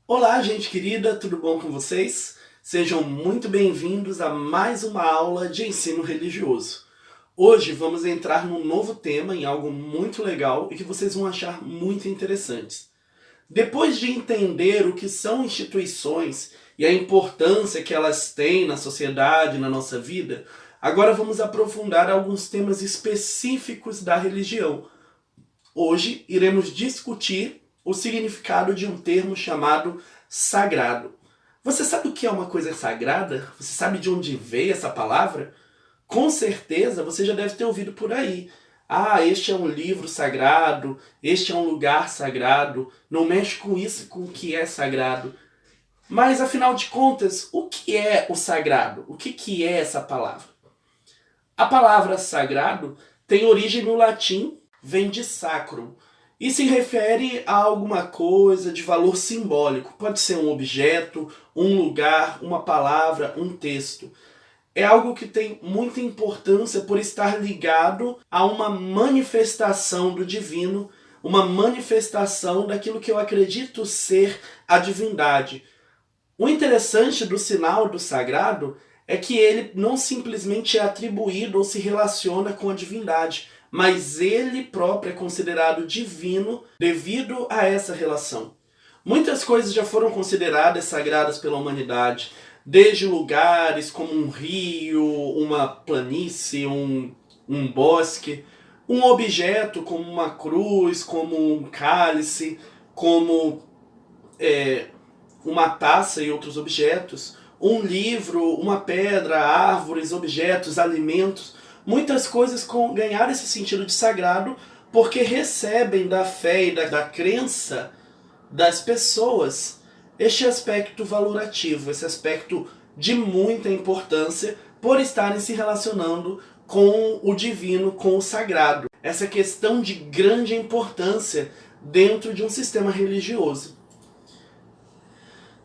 Olá, gente querida, tudo bom com vocês? Sejam muito bem-vindos a mais uma aula de ensino religioso. Hoje vamos entrar num novo tema, em algo muito legal e que vocês vão achar muito interessantes. Depois de entender o que são instituições e a importância que elas têm na sociedade e na nossa vida, agora vamos aprofundar alguns temas específicos da religião. Hoje iremos discutir o significado de um termo chamado sagrado. Você sabe o que é uma coisa sagrada? Você sabe de onde veio essa palavra? Com certeza você já deve ter ouvido por aí. Ah, este é um livro sagrado, este é um lugar sagrado, não mexe com isso, com o que é sagrado. Mas afinal de contas, o que é o sagrado? O que é essa palavra? A palavra sagrado tem origem no latim, vem de sacrum, e se refere a alguma coisa de valor simbólico. Pode ser um objeto, um lugar, uma palavra, um texto. É algo que tem muita importância por estar ligado a uma manifestação do divino, uma manifestação daquilo que eu acredito ser a divindade. O interessante do sinal do sagrado é que ele não simplesmente é atribuído ou se relaciona com a divindade, mas ele próprio é considerado divino devido a essa relação. Muitas coisas já foram consideradas sagradas pela humanidade, desde lugares como um rio, uma planície, um bosque, um objeto como uma cruz, como um cálice, como uma taça e outros objetos, um livro, uma pedra, árvores, objetos, alimentos. Muitas coisas ganharam esse sentido de sagrado porque recebem da fé e da crença das pessoas este aspecto valorativo, esse aspecto de muita importância por estarem se relacionando com o divino, com o sagrado. Essa questão de grande importância dentro de um sistema religioso.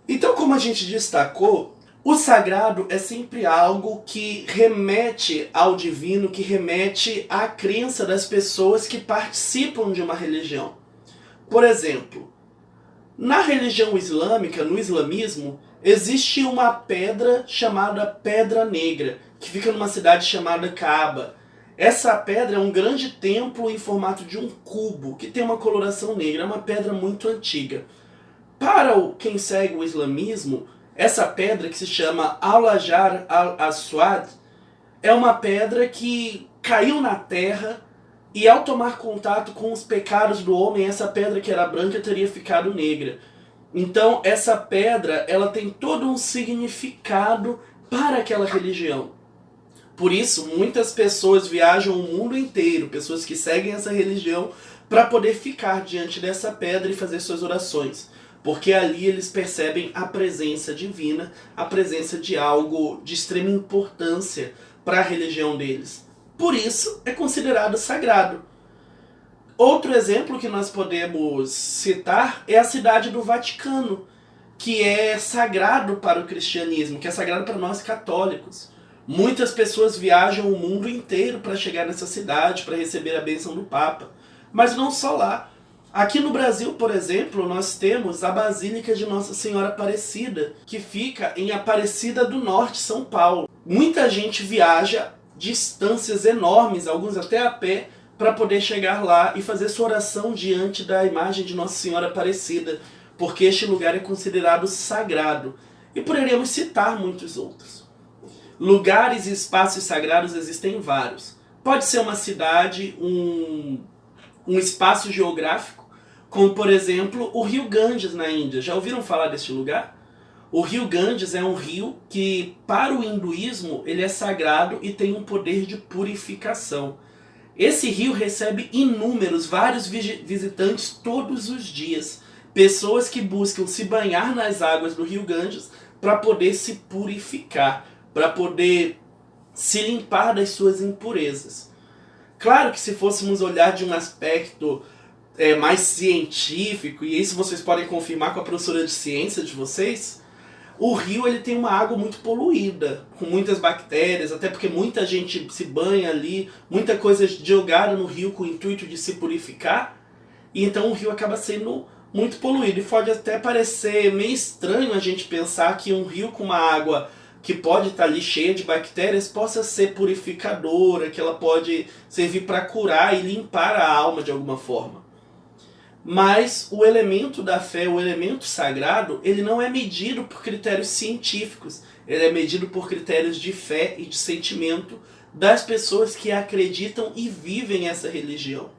Então, como a gente destacou, o sagrado é sempre algo que remete ao divino, que remete à crença das pessoas que participam de uma religião. Por exemplo, na religião islâmica, no islamismo, existe uma pedra chamada Pedra Negra, que fica numa cidade chamada Kaaba. Essa pedra é um grande templo em formato de um cubo, que tem uma coloração negra, é uma pedra muito antiga. Para quem segue o islamismo, essa pedra que se chama Al-Hajar al-Aswad é uma pedra que caiu na terra e ao tomar contato com os pecados do homem, essa pedra que era branca teria ficado negra. Então essa pedra ela tem todo um significado para aquela religião. Por isso, muitas pessoas viajam o mundo inteiro, pessoas que seguem essa religião, para poder ficar diante dessa pedra e fazer suas orações. Porque ali eles percebem a presença divina, a presença de algo de extrema importância para a religião deles. Por isso é considerado sagrado. Outro exemplo que nós podemos citar é a cidade do Vaticano, que é sagrado para o cristianismo, que é sagrado para nós católicos. Muitas pessoas viajam o mundo inteiro para chegar nessa cidade, para receber a bênção do Papa. Mas não só lá. Aqui no Brasil, por exemplo, nós temos a Basílica de Nossa Senhora Aparecida, que fica em Aparecida do Norte, São Paulo. Muita gente viaja distâncias enormes, alguns até a pé, para poder chegar lá e fazer sua oração diante da imagem de Nossa Senhora Aparecida, porque este lugar é considerado sagrado. E poderíamos citar muitos outros. Lugares e espaços sagrados existem vários. Pode ser uma cidade, um espaço geográfico, como por exemplo o rio Ganges na Índia. Já ouviram falar deste lugar? O rio Ganges é um rio que para o hinduísmo ele é sagrado e tem um poder de purificação. Esse rio recebe vários visitantes todos os dias. Pessoas que buscam se banhar nas águas do rio Ganges para poder se purificar, para poder se limpar das suas impurezas. Claro que se fôssemos olhar de um aspecto mais científico, e isso vocês podem confirmar com a professora de ciência de vocês, o rio ele tem uma água muito poluída, com muitas bactérias, até porque muita gente se banha ali, muita coisa jogada no rio com o intuito de se purificar, e então o rio acaba sendo muito poluído. E pode até parecer meio estranho a gente pensar que um rio com uma água que pode estar ali cheia de bactérias possa ser purificadora, que ela pode servir para curar e limpar a alma de alguma forma. Mas o elemento da fé, o elemento sagrado, ele não é medido por critérios científicos, ele é medido por critérios de fé e de sentimento das pessoas que acreditam e vivem essa religião.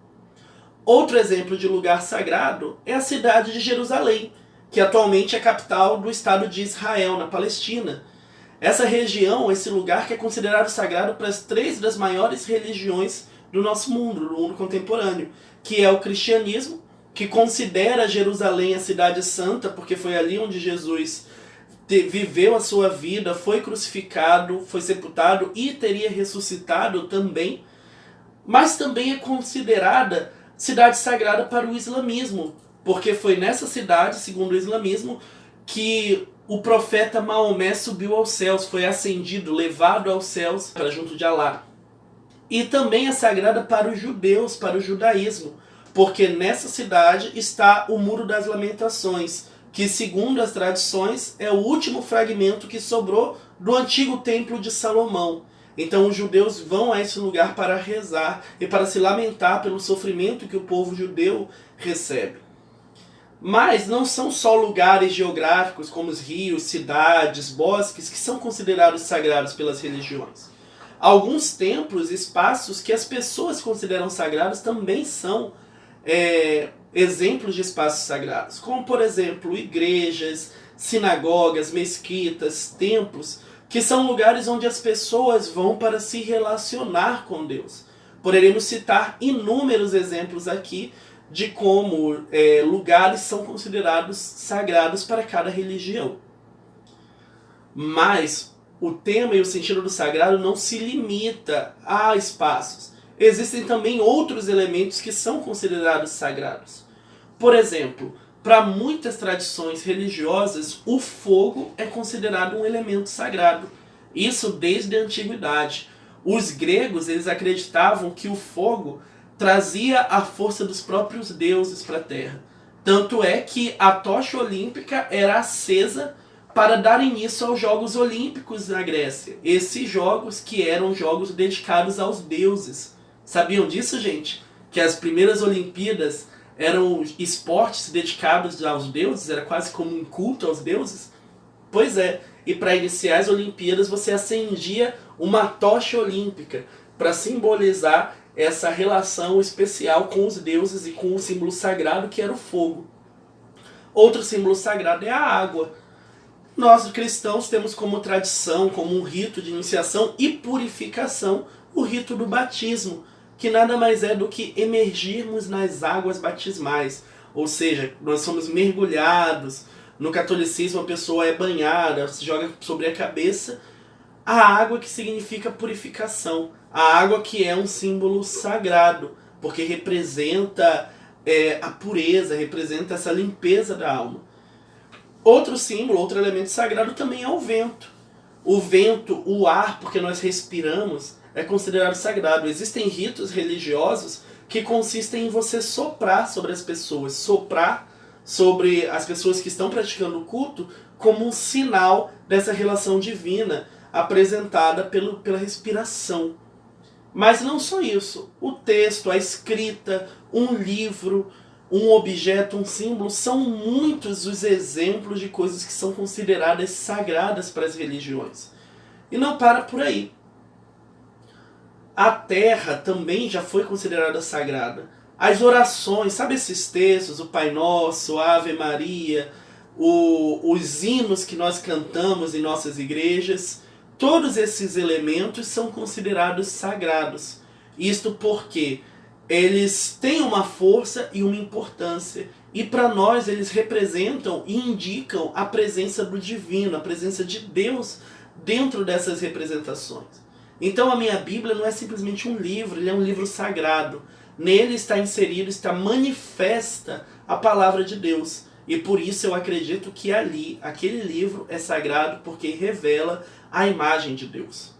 Outro exemplo de lugar sagrado é a cidade de Jerusalém, que atualmente é capital do Estado de Israel, na Palestina. Essa região, esse lugar que é considerado sagrado para as 3 das maiores religiões do nosso mundo, do mundo contemporâneo, que é o cristianismo, que considera Jerusalém a cidade santa, porque foi ali onde Jesus viveu a sua vida, foi crucificado, foi sepultado e teria ressuscitado também, mas também é considerada cidade sagrada para o islamismo, porque foi nessa cidade, segundo o islamismo, que o profeta Maomé subiu aos céus, foi ascendido, levado aos céus para junto de Alá. E também é sagrada para os judeus, para o judaísmo, porque nessa cidade está o Muro das Lamentações, que segundo as tradições é o último fragmento que sobrou do antigo templo de Salomão. Então os judeus vão a esse lugar para rezar e para se lamentar pelo sofrimento que o povo judeu recebe. Mas não são só lugares geográficos como os rios, cidades, bosques que são considerados sagrados pelas religiões. Alguns templos, espaços que as pessoas consideram sagrados também são exemplos de espaços sagrados, como por exemplo igrejas, sinagogas, mesquitas, templos, que são lugares onde as pessoas vão para se relacionar com Deus. Poderemos citar inúmeros exemplos aqui de como lugares são considerados sagrados para cada religião. Mas o tema e o sentido do sagrado não se limita a espaços. Existem também outros elementos que são considerados sagrados. Por exemplo, para muitas tradições religiosas, o fogo é considerado um elemento sagrado. Isso desde a antiguidade. Os gregos, eles acreditavam que o fogo trazia a força dos próprios deuses para a terra. Tanto é que a tocha olímpica era acesa para dar início aos Jogos Olímpicos na Grécia. Esses jogos que eram jogos dedicados aos deuses. Sabiam disso, gente? Que as primeiras Olimpíadas eram esportes dedicados aos deuses? Era quase como um culto aos deuses? Pois é, e para iniciar as Olimpíadas você acendia uma tocha olímpica para simbolizar essa relação especial com os deuses e com o símbolo sagrado que era o fogo. Outro símbolo sagrado é a água. Nós cristãos temos como tradição, como um rito de iniciação e purificação, o rito do batismo, que nada mais é do que emergirmos nas águas batismais. Ou seja, nós somos mergulhados. No catolicismo a pessoa é banhada, se joga sobre a cabeça. A água que significa purificação. A água que é um símbolo sagrado, porque representa a pureza, representa essa limpeza da alma. Outro símbolo, outro elemento sagrado também é o vento. O vento, o ar, porque nós respiramos, é considerado sagrado. Existem ritos religiosos que consistem em você soprar sobre as pessoas, soprar sobre as pessoas que estão praticando o culto como um sinal dessa relação divina apresentada pela respiração. Mas não só isso. O texto, a escrita, um livro, um objeto, um símbolo, são muitos os exemplos de coisas que são consideradas sagradas para as religiões. E não para por aí. A terra também já foi considerada sagrada. As orações, sabe esses textos, o Pai Nosso, a Ave Maria, os hinos que nós cantamos em nossas igrejas, todos esses elementos são considerados sagrados. Isto porque eles têm uma força e uma importância. E para nós eles representam e indicam a presença do divino, a presença de Deus dentro dessas representações. Então a minha Bíblia não é simplesmente um livro, ele é um livro sagrado. Nele está inserido, está manifesta a palavra de Deus. E por isso eu acredito que ali, aquele livro é sagrado porque revela a imagem de Deus.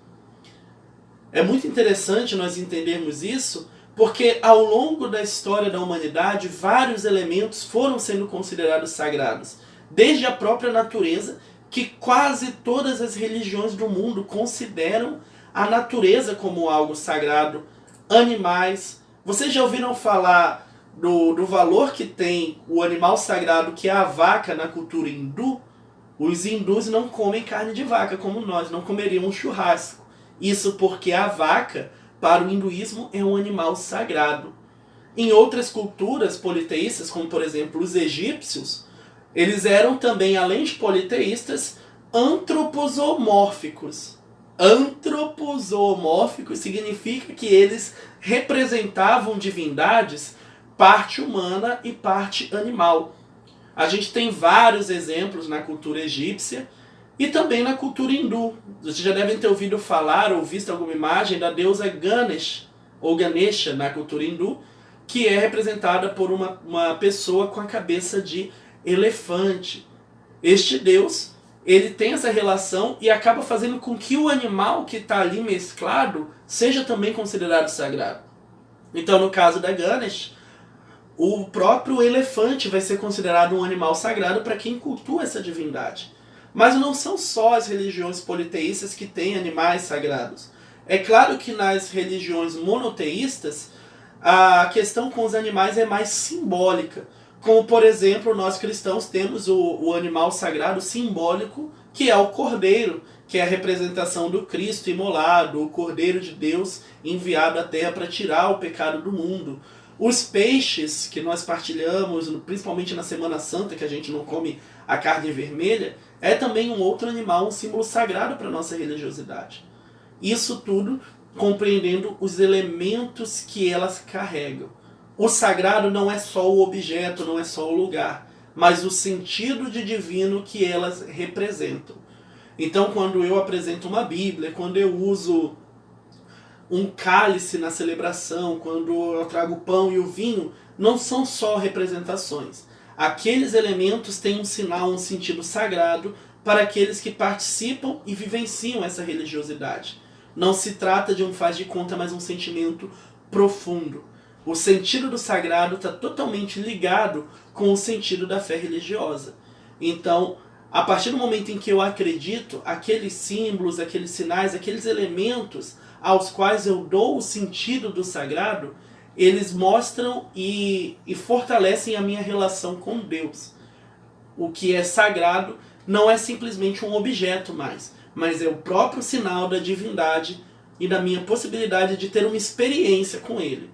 É muito interessante nós entendermos isso, Porque ao longo da história da humanidade, vários elementos foram sendo considerados sagrados. Desde a própria natureza, que quase todas as religiões do mundo consideram a natureza como algo sagrado, animais. Vocês já ouviram falar do valor que tem o animal sagrado, que é a vaca, na cultura hindu? Os hindus não comem carne de vaca como nós, não comeriam um churrasco. Isso porque a vaca, para o hinduísmo, é um animal sagrado. Em outras culturas politeístas, como por exemplo os egípcios, eles eram também, além de politeístas, antroposomórficos. Antroposomórficos significa que eles representavam divindades, parte humana e parte animal. A gente tem vários exemplos na cultura egípcia e também na cultura hindu. Vocês já devem ter ouvido falar ou visto alguma imagem da deusa Ganesh, ou Ganesha na cultura hindu, que é representada por uma pessoa com a cabeça de elefante. Este deus, ele tem essa relação e acaba fazendo com que o animal que está ali mesclado seja também considerado sagrado. Então, no caso da Ganesh, o próprio elefante vai ser considerado um animal sagrado para quem cultua essa divindade. Mas não são só as religiões politeístas que têm animais sagrados. É claro que nas religiões monoteístas, a questão com os animais é mais simbólica. Como, por exemplo, nós cristãos temos o animal sagrado simbólico, que é o cordeiro, que é a representação do Cristo imolado, o cordeiro de Deus enviado à terra para tirar o pecado do mundo. Os peixes que nós partilhamos, principalmente na Semana Santa, que a gente não come a carne vermelha, é também um outro animal, um símbolo sagrado para a nossa religiosidade. Isso tudo compreendendo os elementos que elas carregam. O sagrado não é só o objeto, não é só o lugar, mas o sentido de divino que elas representam. Então, quando eu apresento uma Bíblia, quando eu uso um cálice na celebração, quando eu trago o pão e o vinho, não são só representações. Aqueles elementos têm um sinal, um sentido sagrado para aqueles que participam e vivenciam essa religiosidade. Não se trata de um faz de conta, mas um sentimento profundo. O sentido do sagrado está totalmente ligado com o sentido da fé religiosa. Então, a partir do momento em que eu acredito, aqueles símbolos, aqueles sinais, aqueles elementos aos quais eu dou o sentido do sagrado, eles mostram e fortalecem a minha relação com Deus. O que é sagrado não é simplesmente um objeto mais, mas é o próprio sinal da divindade e da minha possibilidade de ter uma experiência com Ele.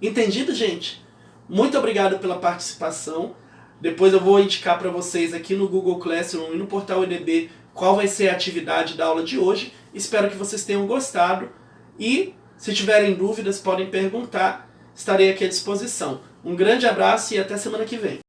Entendido, gente? Muito obrigado pela participação. Depois eu vou indicar para vocês aqui no Google Classroom e no portal EDB qual vai ser a atividade da aula de hoje. Espero que vocês tenham gostado e, se tiverem dúvidas, podem perguntar. Estarei aqui à disposição. Um grande abraço e até semana que vem.